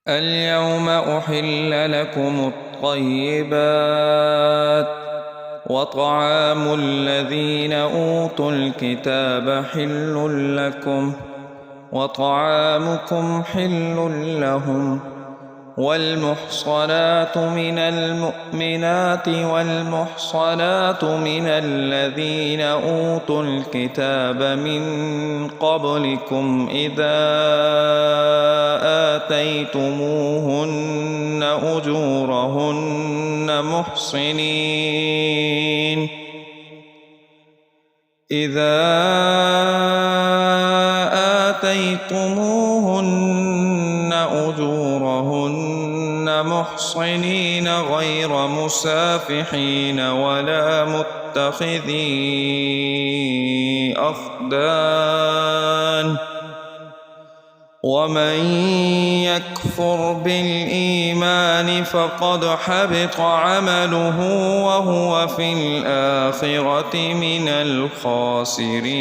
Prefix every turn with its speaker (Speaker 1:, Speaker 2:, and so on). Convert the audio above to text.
Speaker 1: اليوم أحل لكم الطيبات وطعام الذين أوتوا الكتاب حل لكم وطعامكم حل لهم والمحصنات من المؤمنات والمحصنات من الذين أوتوا الكتاب من قبلكم إذا آتيتموهن أجورهن محصنين غير مسافحين ولا متخذي أخدان ومن يكفر بالإيمان فقد حبط عمله وهو في الآخرة من الخاسرين.